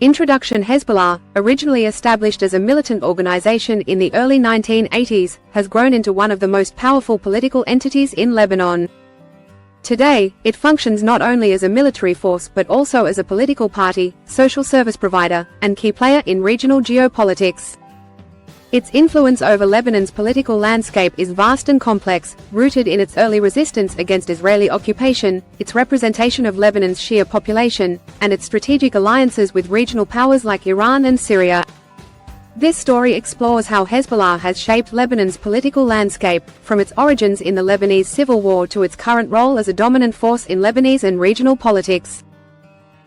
Introduction. Hezbollah, originally established as a militant organization in the early 1980s, has grown into one of the most powerful political entities in Lebanon. Today, it functions not only as a military force but also as a political party, social service provider, and key player in regional geopolitics. Its influence over Lebanon's political landscape is vast and complex, rooted in its early resistance against Israeli occupation, its representation of Lebanon's Shia population, and its strategic alliances with regional powers like Iran and Syria. This story explores how Hezbollah has shaped Lebanon's political landscape, from its origins in the Lebanese Civil War to its current role as a dominant force in Lebanese and regional politics.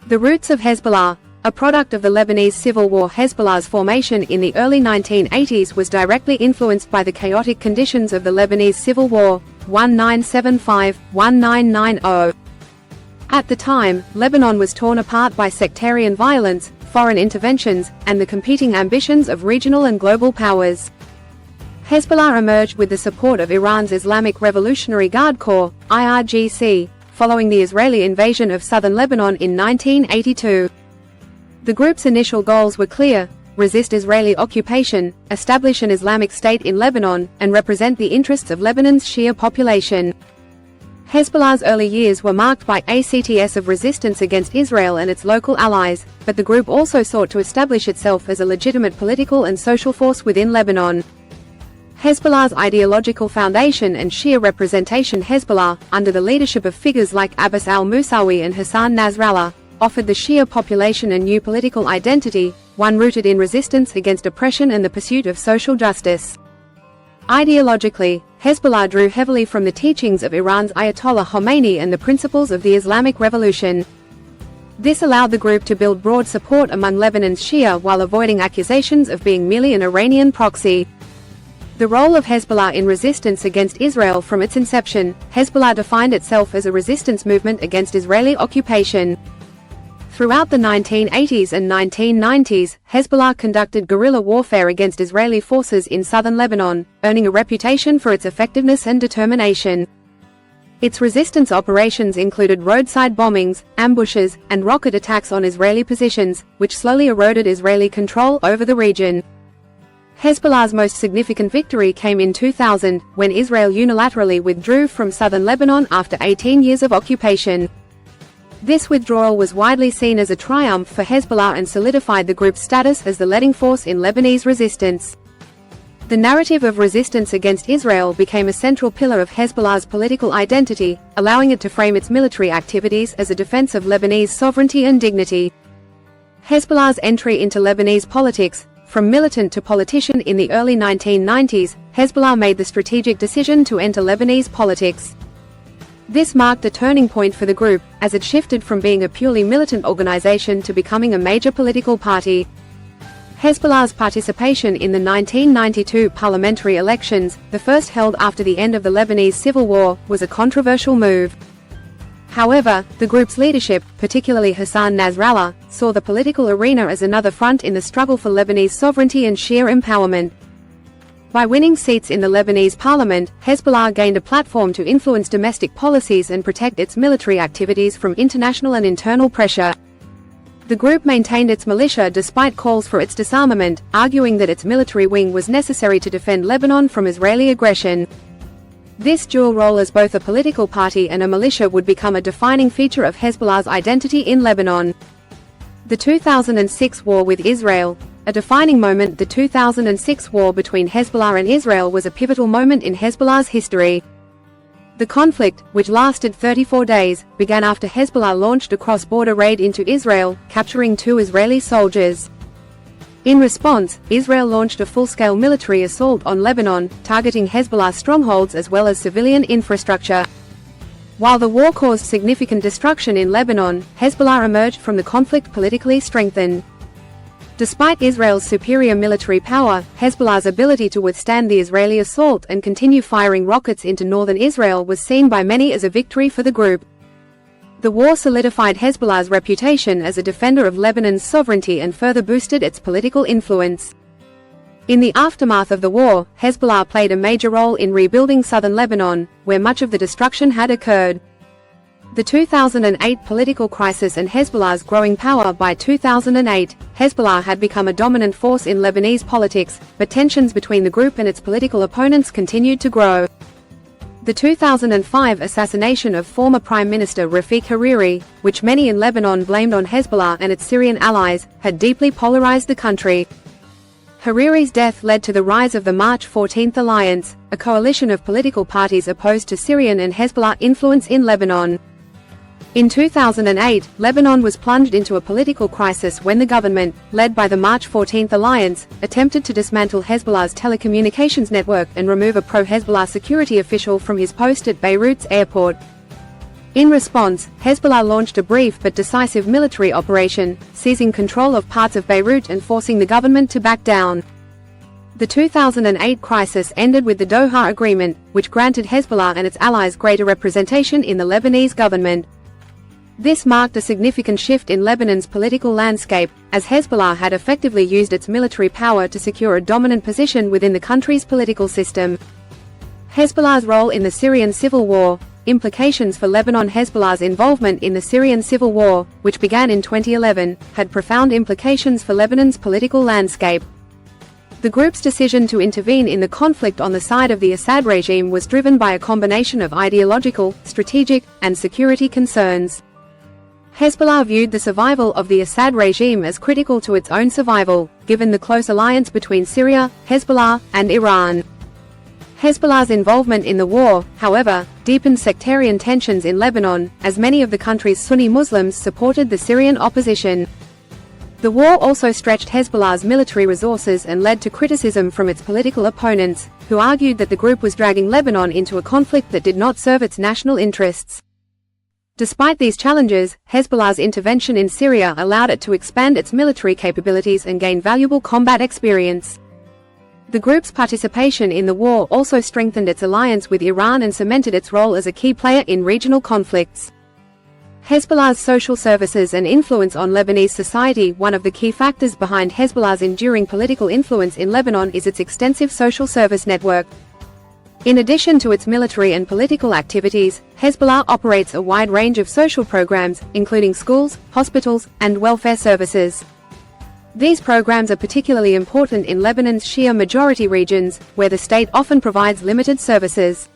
The roots of Hezbollah. A product of the Lebanese Civil War, Hezbollah's formation in the early 1980s was directly influenced by the chaotic conditions of the Lebanese Civil War, 1975-1990. At the time, Lebanon was torn apart by sectarian violence, foreign interventions, and the competing ambitions of regional and global powers. Hezbollah emerged with the support of Iran's Islamic Revolutionary Guard Corps, IRGC, following the Israeli invasion of southern Lebanon in 1982. The group's initial goals were clear: resist Israeli occupation, establish an Islamic State in Lebanon, and represent the interests of Lebanon's Shia population. Hezbollah's early years were marked by acts of resistance against Israel and its local allies, but the group also sought to establish itself as a legitimate political and social force within Lebanon. Hezbollah's ideological foundation and Shia representation. Hezbollah, under the leadership of figures like Abbas al-Musawi and Hassan Nasrallah, offered the Shia population a new political identity, one rooted in resistance against oppression and the pursuit of social justice. Ideologically, Hezbollah drew heavily from the teachings of Iran's Ayatollah Khomeini and the principles of the Islamic Revolution. This allowed the group to build broad support among Lebanon's Shia while avoiding accusations of being merely an Iranian proxy. The role of Hezbollah in resistance against Israel. From its inception, Hezbollah defined itself as a resistance movement against Israeli occupation. Throughout the 1980s and 1990s, Hezbollah conducted guerrilla warfare against Israeli forces in southern Lebanon, earning a reputation for its effectiveness and determination. Its resistance operations included roadside bombings, ambushes, and rocket attacks on Israeli positions, which slowly eroded Israeli control over the region. Hezbollah's most significant victory came in 2000, when Israel unilaterally withdrew from southern Lebanon after 18 years of occupation. This withdrawal was widely seen as a triumph for Hezbollah and solidified the group's status as the leading force in Lebanese resistance. The narrative of resistance against Israel became a central pillar of Hezbollah's political identity, allowing it to frame its military activities as a defense of Lebanese sovereignty and dignity. Hezbollah's entry into Lebanese politics. From militant to politician in the early 1990s, Hezbollah made the strategic decision to enter Lebanese politics. This marked a turning point for the group, as it shifted from being a purely militant organization to becoming a major political party. Hezbollah's participation in the 1992 parliamentary elections, the first held after the end of the Lebanese Civil War, was a controversial move. However, the group's leadership, particularly Hassan Nasrallah, saw the political arena as another front in the struggle for Lebanese sovereignty and Shia empowerment. By winning seats in the Lebanese parliament, Hezbollah gained a platform to influence domestic policies and protect its military activities from international and internal pressure. The group maintained its militia despite calls for its disarmament, arguing that its military wing was necessary to defend Lebanon from Israeli aggression. This dual role as both a political party and a militia would become a defining feature of Hezbollah's identity in Lebanon. The 2006 war with Israel. A defining moment. The 2006 war between Hezbollah and Israel was a pivotal moment in Hezbollah's history. The conflict, which lasted 34 days, began after Hezbollah launched a cross-border raid into Israel, capturing 2 Israeli soldiers. In response, Israel launched a full-scale military assault on Lebanon, targeting Hezbollah strongholds as well as civilian infrastructure. While the war caused significant destruction in Lebanon, Hezbollah emerged from the conflict politically strengthened. Despite Israel's superior military power, Hezbollah's ability to withstand the Israeli assault and continue firing rockets into northern Israel was seen by many as a victory for the group. The war solidified Hezbollah's reputation as a defender of Lebanon's sovereignty and further boosted its political influence. In the aftermath of the war, Hezbollah played a major role in rebuilding southern Lebanon, where much of the destruction had occurred. The 2008 political crisis and Hezbollah's growing power. By 2008, Hezbollah had become a dominant force in Lebanese politics, but tensions between the group and its political opponents continued to grow. The 2005 assassination of former Prime Minister Rafik Hariri, which many in Lebanon blamed on Hezbollah and its Syrian allies, had deeply polarized the country. Hariri's death led to the rise of the March 14th Alliance, a coalition of political parties opposed to Syrian and Hezbollah influence in Lebanon. In 2008, Lebanon was plunged into a political crisis when the government, led by the March 14th Alliance, attempted to dismantle Hezbollah's telecommunications network and remove a pro-Hezbollah security official from his post at Beirut's airport. In response, Hezbollah launched a brief but decisive military operation, seizing control of parts of Beirut and forcing the government to back down. The 2008 crisis ended with the Doha Agreement, which granted Hezbollah and its allies greater representation in the Lebanese government. This marked a significant shift in Lebanon's political landscape, as Hezbollah had effectively used its military power to secure a dominant position within the country's political system. Hezbollah's role in the Syrian Civil War. Implications for Lebanon. Hezbollah's involvement in the Syrian Civil War, which began in 2011, had profound implications for Lebanon's political landscape. The group's decision to intervene in the conflict on the side of the Assad regime was driven by a combination of ideological, strategic, and security concerns. Hezbollah viewed the survival of the Assad regime as critical to its own survival, given the close alliance between Syria, Hezbollah, and Iran. Hezbollah's involvement in the war, however, deepened sectarian tensions in Lebanon, as many of the country's Sunni Muslims supported the Syrian opposition. The war also stretched Hezbollah's military resources and led to criticism from its political opponents, who argued that the group was dragging Lebanon into a conflict that did not serve its national interests. Despite these challenges, Hezbollah's intervention in Syria allowed it to expand its military capabilities and gain valuable combat experience. The group's participation in the war also strengthened its alliance with Iran and cemented its role as a key player in regional conflicts. Hezbollah's social services and influence on Lebanese society. One of the key factors behind Hezbollah's enduring political influence in Lebanon is its extensive social service network. In addition to its military and political activities, Hezbollah operates a wide range of social programs, including schools, hospitals, and welfare services. These programs are particularly important in Lebanon's Shia-majority regions, where the state often provides limited services.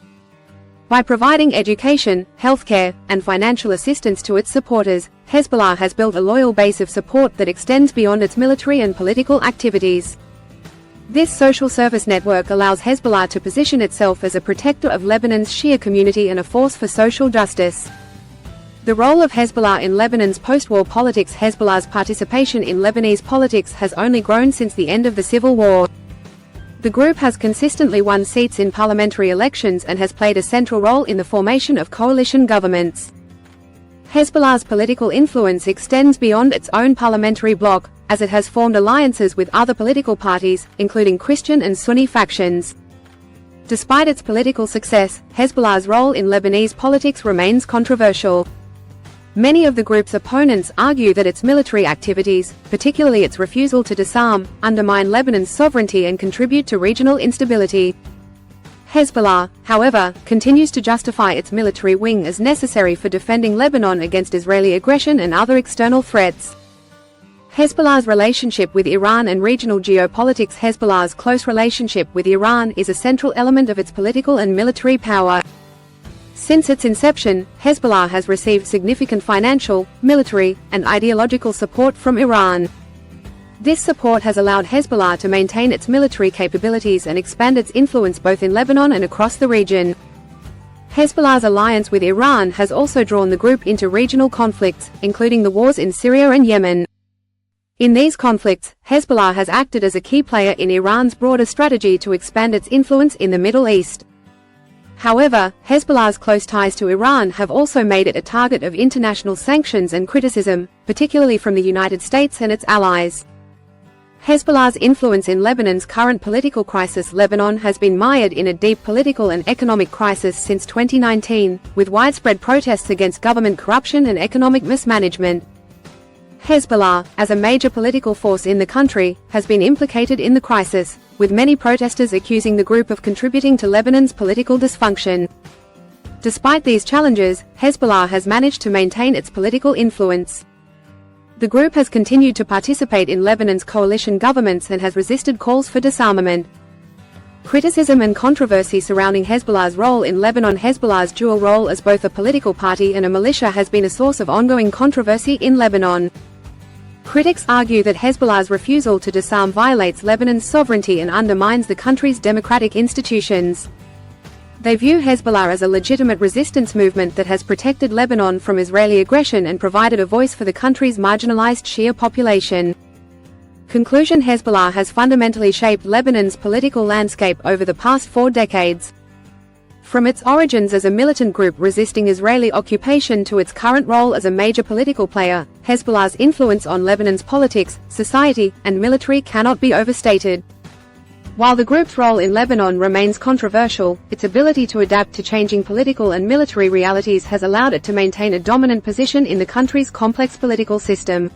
By providing education, healthcare, and financial assistance to its supporters, Hezbollah has built a loyal base of support that extends beyond its military and political activities. This social service network allows Hezbollah to position itself as a protector of Lebanon's Shia community and a force for social justice. The role of Hezbollah in Lebanon's post-war politics. Hezbollah's participation in Lebanese politics has only grown since the end of the civil war. The group has consistently won seats in parliamentary elections and has played a central role in the formation of coalition governments. Hezbollah's political influence extends beyond its own parliamentary bloc, as it has formed alliances with other political parties, including Christian and Sunni factions. Despite its political success, Hezbollah's role in Lebanese politics remains controversial. Many of the group's opponents argue that its military activities, particularly its refusal to disarm, undermine Lebanon's sovereignty and contribute to regional instability. Hezbollah, however, continues to justify its military wing as necessary for defending Lebanon against Israeli aggression and other external threats. Hezbollah's relationship with Iran and regional geopolitics. Hezbollah's close relationship with Iran is a central element of its political and military power. Since its inception, Hezbollah has received significant financial, military, and ideological support from Iran. This support has allowed Hezbollah to maintain its military capabilities and expand its influence both in Lebanon and across the region. Hezbollah's alliance with Iran has also drawn the group into regional conflicts, including the wars in Syria and Yemen. In these conflicts, Hezbollah has acted as a key player in Iran's broader strategy to expand its influence in the Middle East. However, Hezbollah's close ties to Iran have also made it a target of international sanctions and criticism, particularly from the United States and its allies. Hezbollah's influence in Lebanon's current political crisis. Lebanon has been mired in a deep political and economic crisis since 2019, with widespread protests against government corruption and economic mismanagement. Hezbollah, as a major political force in the country, has been implicated in the crisis, with many protesters accusing the group of contributing to Lebanon's political dysfunction. Despite these challenges, Hezbollah has managed to maintain its political influence. The group has continued to participate in Lebanon's coalition governments and has resisted calls for disarmament. Criticism and controversy surrounding Hezbollah's role in Lebanon. Hezbollah's dual role as both a political party and a militia has been a source of ongoing controversy in Lebanon. Critics argue that Hezbollah's refusal to disarm violates Lebanon's sovereignty and undermines the country's democratic institutions. They view Hezbollah as a legitimate resistance movement that has protected Lebanon from Israeli aggression and provided a voice for the country's marginalized Shia population. Conclusion: Hezbollah has fundamentally shaped Lebanon's political landscape over the past 4 decades. From its origins as a militant group resisting Israeli occupation to its current role as a major political player, Hezbollah's influence on Lebanon's politics, society, and military cannot be overstated. While the group's role in Lebanon remains controversial, its ability to adapt to changing political and military realities has allowed it to maintain a dominant position in the country's complex political system.